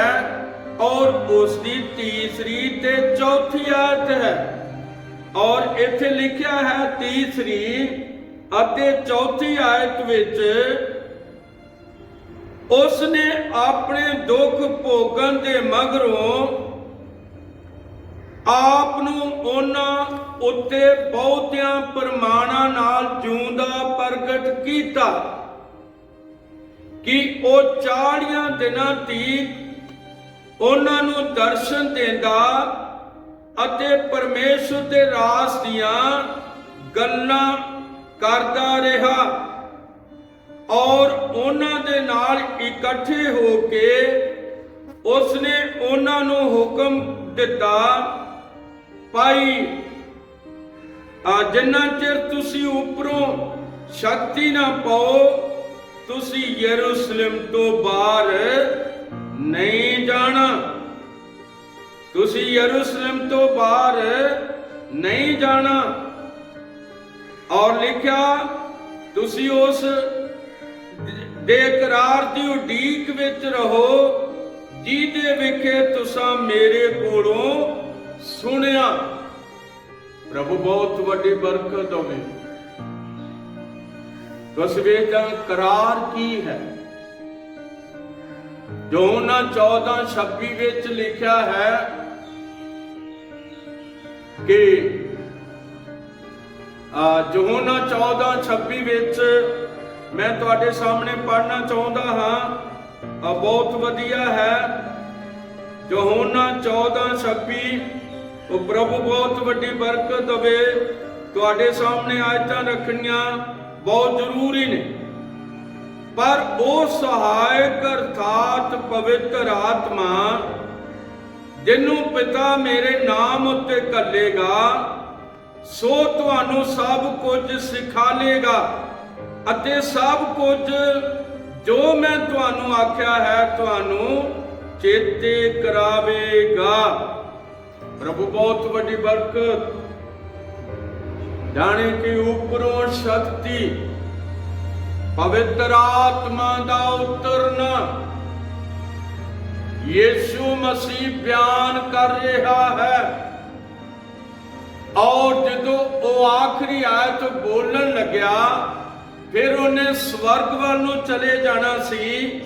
ਔਰ ਉਸ ਦੀ ਤੀਸਰੀ ਤੇ ਚੌਥੀ ਆਇਤ ਹੈ। ਔਰ ਇੱਥੇ ਲਿਖਿਆ ਹੈ ਤੀਸਰੀ ਅਤੇ ਚੌਥੀ ਆਇਤ ਵਿੱਚ ਉਸ ਨੇ ਆਪਣੇ ਦੁੱਖ ਭੋਗਣ ਦੇ ਮਗਰੋਂ ਆਪ ਨੂੰ ਉਹਨਾਂ ਉੱਤੇ ਬਹੁਤਿਆਂ ਪ੍ਰਮਾਣਾਂ ਨਾਲ ਜਿਉਂਦਾ ਪ੍ਰਗਟ ਕੀਤਾ ਕਿ ਉਹ 40 ਦਿਨਾਂ ਤੀਕ ਉਹਨਾਂ ਨੂੰ ਦਰਸ਼ਨ ਦਿੰਦਾ ਅਤੇ ਪਰਮੇਸ਼ਰ ਦੇ ਰਾਜ ਦੀਆਂ ਗੱਲਾਂ ਕਰਦਾ ਰਿਹਾ ਔਰ ਉਹਨਾਂ ਦੇ ਨਾਲ ਇਕੱਠੇ ਹੋ ਕੇ ਉਸਨੇ ਉਹਨਾਂ ਨੂੰ ਹੁਕਮ ਦਿੱਤਾ, ਭਾਈ ਜਿੰਨਾ ਚਿਰ ਤੁਸੀਂ ਉੱਪਰੋਂ ਸ਼ਕਤੀ ਨਾ ਪਾਓ ਤੁਸੀਂ ਯਰੂਸ਼ਲਮ ਤੋਂ ਬਾਹਰ ਨਹੀਂ ਜਾਣਾ। ਤੁਸੀਂ ਯਰੂਸ਼ਲਮ ਤੋਂ ਬਾਹਰ ਨਹੀਂ ਜਾਣਾ। ਔਰ ਲਿਖਿਆ ਤੁਸੀਂ ਉਸ ਦੇ ਇਕਰਾਰ ਦੀ ਉਡੀਕ ਵਿੱਚ ਰਹੋ ਜਿਹਦੇ ਵਿਖੇ ਤੁਸੀਂ ਮੇਰੇ ਕੋਲੋਂ ਸੁਣਿਆ। ਪ੍ਰਭੂ ਬਹੁਤ ਵੱਡੀ ਬਰਕਤ ਹੋਵੇ। ਤੁਸੀਂ ਵੇਖਦਾ ਕਰਾਰ ਕੀ ਹੈ ਜੋ ਉਹਨਾਂ 14:26 ਵਿੱਚ ਲਿਖਿਆ ਹੈ ਕਿ ਯਹੋਨਾ 14:26 ਵਿੱਚ ਮੈਂ ਤੁਹਾਡੇ ਸਾਹਮਣੇ ਪੜ੍ਹਨਾ ਚਾਹੁੰਦਾ ਹਾਂ। ਬਹੁਤ ਵਧੀਆ ਹੈ। ਯਹੋਨਾ 14:26 ਉਹ ਪ੍ਰਭੂ ਬਹੁਤ ਵੱਡੀ ਬਰਕਤ ਦੇਵੇ। ਤੁਹਾਡੇ ਸਾਹਮਣੇ ਆਇਤਾਂ ਰੱਖਣੀਆਂ ਬਹੁਤ ਜ਼ਰੂਰੀ ਨੇ। ਪਰ ਉਹ ਸਹਾਇਕ ਅਰਥਾਤ ਪਵਿੱਤਰ ਆਤਮਾ ਜਿਹਨੂੰ ਪਿਤਾ ਮੇਰੇ ਨਾਮ ਉੱਤੇ ਘੱਲੇਗਾ ਸੋ ਤੁਹਾਨੂੰ ਸਭ ਕੁਝ ਸਿਖਾ ਲੇਗਾ ਅਤੇ ਸਭ ਕੁਝ ਜੋ ਮੈਂ ਤੁਹਾਨੂੰ ਆਖਿਆ ਹੈ ਤੁਹਾਨੂੰ ਚੇਤੇ ਕਰਾਵੇਗਾ। ਪ੍ਰਭੂ ਬਹੁਤ ਵੱਡੀ ਬਰਕਤ। ਜਾਣੇ ਕਿ ਉੱਪਰੋਂ ਸ਼ਕਤੀ ਪਵਿੱਤਰ ਆਤਮਾ ਦਾ ਉਤਰਨਾ ਯਿਸੂ ਮਸੀਹ ਬਿਆਨ ਕਰ ਰਿਹਾ ਹੈ। ਔਰ ਜਦੋਂ ਉਹ ਆਖਰੀ ਆਇਤ ਬੋਲਣ ਲੱਗਿਆ ਫਿਰ ਉਹਨੇ ਸਵਰਗ ਵੱਲ ਨੂੰ ਚਲੇ ਜਾਣਾ ਸੀ।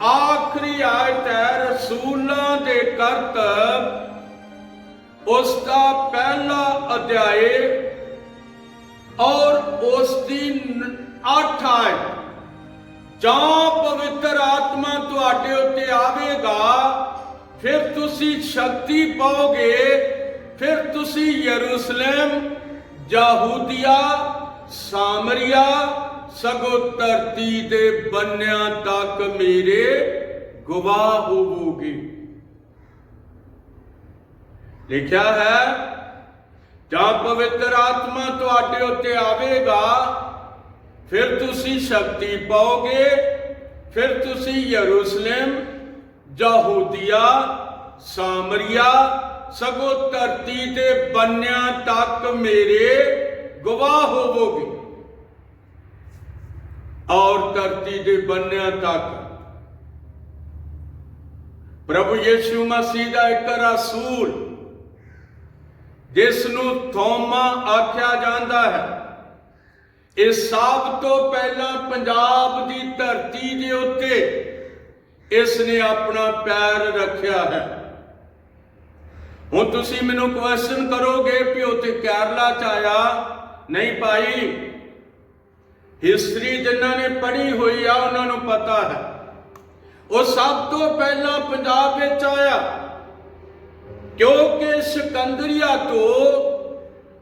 ਆਖਰੀ ਆਇਤ ਹੈ ਰਸੂਲਾਂ ਦੇ ਕਰਤੱਵ ਉਸ ਦਾ ਪਹਿਲਾ ਅਧਿਆਇ ਔਰ ਉਸ ਦੀ 8 ਆਇਤ। ਜਾਂ ਪਵਿੱਤਰ ਆਤਮਾ ਤੁਹਾਡੇ ਉੱਤੇ ਆਵੇਗਾ ਫਿਰ ਤੁਸੀਂ ਸ਼ਕਤੀ ਪਾਓਗੇ, ਫਿਰ ਤੁਸੀਂ ਯਰੂਸ਼ਲਮ, ਯਹੂਦੀਆ, ਸਾਮਰੀਆ ਸਗੋਂ ਧਰਤੀ ਦੇ ਬੰਨਿਆਂ ਤੱਕ ਮੇਰੇ ਗਵਾਹ ਹੋਵੋਗੇ। ਲਿਖਿਆ ਹੈ ਜਾਂ ਪਵਿੱਤਰ ਆਤਮਾ ਤੁਹਾਡੇ ਉੱਤੇ ਆਵੇਗਾ ਫਿਰ ਤੁਸੀਂ ਸ਼ਕਤੀ ਪਾਓਗੇ, ਫਿਰ ਤੁਸੀਂ ਯਰੂਸ਼ਲਮ, ਯਹੂਦੀਆ, ਸਾਮਰੀਆ ਸਗੋਂ ਧਰਤੀ ਦੇ ਬੰਨਿਆਂ ਤੱਕ ਮੇਰੇ ਗਵਾਹ ਹੋਵੋਗੇ। ਔਰ ਧਰਤੀ ਦੇ ਬੰਨਿਆਂ ਤੱਕ ਪ੍ਰਭੂ ਯਿਸੂ ਮਸੀਹ ਦਾ ਇੱਕ ਰਸੂਲ, ਜਿਸ ਨੂੰ ਥੋਮਾ ਆਖਿਆ ਜਾਂਦਾ ਹੈ, ਇਹ ਸਭ ਤੋਂ ਪਹਿਲਾਂ ਪੰਜਾਬ ਦੀ ਧਰਤੀ ਦੇ ਉੱਤੇ ਇਸ ਨੇ ਆਪਣਾ ਪੈਰ ਰੱਖਿਆ ਹੈ। ਹੁਣ ਤੁਸੀਂ ਮੈਨੂੰ ਕੁਐਸਚਨ ਕਰੋਗੇ ਵੀ ਉੱਥੇ ਕੇਰਲਾ ਚ ਆਇਆ? ਨਹੀਂ ਭਾਈ, ਹਿਸਟਰੀ ਜਿਨ੍ਹਾਂ ਨੇ ਪੜ੍ਹੀ ਹੋਈ ਆ ਉਹਨਾਂ ਨੂੰ ਪਤਾ ਹੈ, ਉਹ ਸਭ ਤੋਂ ਪਹਿਲਾਂ ਪੰਜਾਬ ਵਿੱਚ ਆਇਆ, ਕਿਉਂਕਿ ਸਿਕੰਦਰੀਆ ਤੋਂ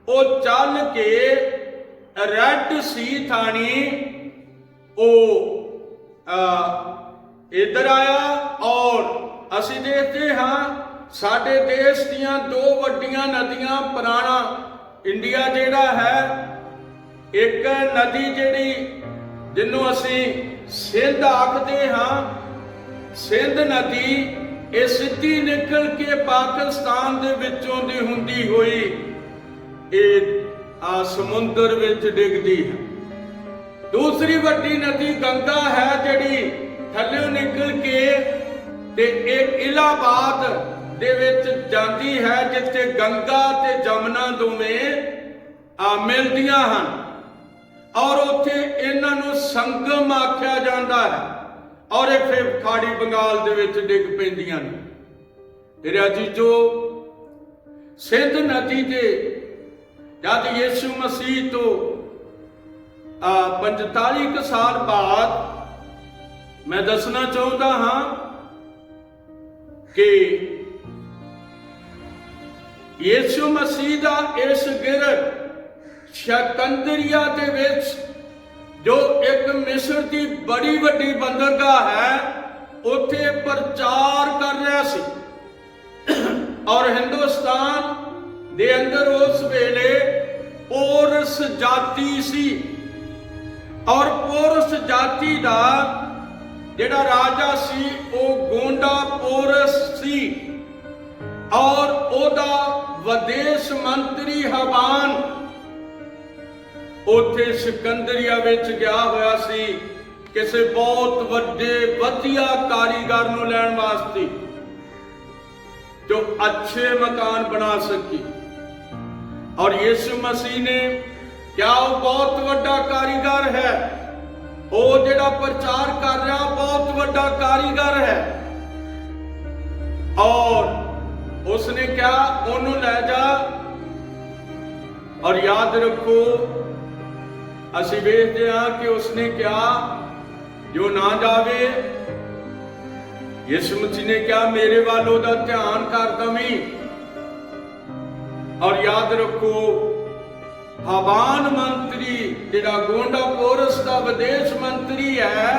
ਉਹ ਚੱਲ ਕੇ ਰੈੱਡ ਸੀ ਥਾਣੀ ਉਹ ਇੱਧਰ ਆਇਆ। ਔਰ ਅਸੀਂ ਦੇਖਦੇ ਹਾਂ ਸਾਡੇ ਦੇਸ਼ ਦੀਆਂ ਦੋ ਵੱਡੀਆਂ ਨਦੀਆਂ, ਪੁਰਾਣਾ ਇੰਡੀਆ ਜਿਹੜਾ ਹੈ, ਇੱਕ ਨਦੀ ਜਿਹੜੀ ਜਿਹਨੂੰ ਅਸੀਂ ਸਿੰਧ ਆਖਦੇ ਹਾਂ, ਸਿੰਧ ਨਦੀ, ਇਹ ਸਿੱਧੀ ਨਿਕਲ ਕੇ ਪਾਕਿਸਤਾਨ ਦੇ ਵਿੱਚੋਂ ਦੀ ਹੁੰਦੀ ਹੋਈ ਇਹ ਸਮੁੰਦਰ ਵਿੱਚ ਡਿੱਗਦੀ ਹੈ। ਦੂਸਰੀ ਵੱਡੀ ਨਦੀ ਗੰਗਾ ਹੈ, ਜਿਹੜੀ ਥੱਲੇ ਨਿਕਲ ਕੇ ਤੇ ਇੱਕ ਇਲਾਹਾਬਾਦ ਦੇ ਵਿੱਚ ਜਾਂਦੀ ਹੈ, ਜਿੱਥੇ ਗੰਗਾ ਤੇ ਜਮਨਾ ਦੋਵੇਂ ਮਿਲਦੀਆਂ ਹਨ। ਔਰ ਉੱਥੇ ਇਹਨਾਂ ਨੂੰ ਸੰਗਮ ਆਖਿਆ ਜਾਂਦਾ ਹੈ, ਔਰ ਇਹ ਫਿਰ ਖਾੜੀ ਬੰਗਾਲ ਦੇ ਵਿੱਚ ਡਿੱਗ ਪੈਂਦੀਆਂ ਨੇ। ਮੇਰੇ ਅਜੀਜ਼ੋ, ਸਿੰਧ ਨਦੀ ਦੇ ਜਦ ਯਿਸੂ ਮਸੀਹ ਤੋਂ 45 ਸਾਲ ਬਾਅਦ ਮੈਂ ਦੱਸਣਾ ਚਾਹੁੰਦਾ ਹਾਂ ਕਿ ਯਿਸੂ ਮਸੀਹ ਦਾ ਇਸ ਗਿਰਦ ਸਿਕੰਦਰੀਆ ਦੇ ਵਿੱਚ, ਜੋ ਇੱਕ ਮਿਸਰ ਦੀ ਬੜੀ ਵੱਡੀ ਬੰਦਰਗਾਹ ਹੈ, ਉੱਥੇ ਪ੍ਰਚਾਰ ਕਰ ਰਿਹਾ ਸੀ। ਔਰ ਹਿੰਦੁਸਤਾਨ ਦੇ ਅੰਦਰ ਉਸ ਵੇਲੇ ਪੋਰਸ ਜਾਤੀ ਸੀ, ਔਰ ਪੋਰਸ ਜਾਤੀ ਦਾ ਜਿਹੜਾ ਰਾਜਾ ਸੀ ਉਹ ਗੋਂਡਾ ਪੋਰਸ ਸੀ, ਔਰ ਉਹਦਾ ਵਿਦੇਸ਼ ਮੰਤਰੀ ਹਵਾਨ ਉੱਥੇ ਸਿਕੰਦਰੀਆ ਵਿੱਚ ਗਿਆ ਹੋਇਆ ਸੀ, ਕਿਸੇ ਬਹੁਤ ਵੱਡੇ ਵਧੀਆ ਕਾਰੀਗਰ ਨੂੰ ਲੈਣ ਵਾਸਤੇ, ਜੋ ਅੱਛੇ ਮਕਾਨ ਬਣਾ ਸਕੇ। ਔਰ ਯਿਸੂ ਮਸੀਹ ਨੇ ਕਿਹਾ ਉਹ ਬਹੁਤ ਵੱਡਾ ਕਾਰੀਗਰ ਹੈ, ਉਹ ਜਿਹੜਾ ਪ੍ਰਚਾਰ ਕਰ ਰਿਹਾ ਬਹੁਤ ਵੱਡਾ ਕਾਰੀਗਰ ਹੈ। ਔਰ ਉਸਨੇ ਕਿਹਾ ਉਹਨੂੰ ਲੈ ਜਾ। ਔਰ ਯਾਦ ਰੱਖੋ, ਅਸੀਂ ਵੇਖਦੇ ਹਾਂ ਕਿ ਉਸਨੇ ਕਿਹਾ ਜੋ ਨਾ ਜਾਵੇ। ਯਿਸੂ ਮਸੀਹ ਨੇ ਕਿਹਾ ਮੇਰੇ ਵੱਲ ਉਹਦਾ ਧਿਆਨ ਕਰ ਦਵੀਂ। ਔਰ ਯਾਦ ਰੱਖੋ, ਹਵਾਨ ਮੰਤਰੀ ਜਿਹੜਾ ਗੋਂਡਾ ਪੋਰਸ ਦਾ ਵਿਦੇਸ਼ ਮੰਤਰੀ ਹੈ,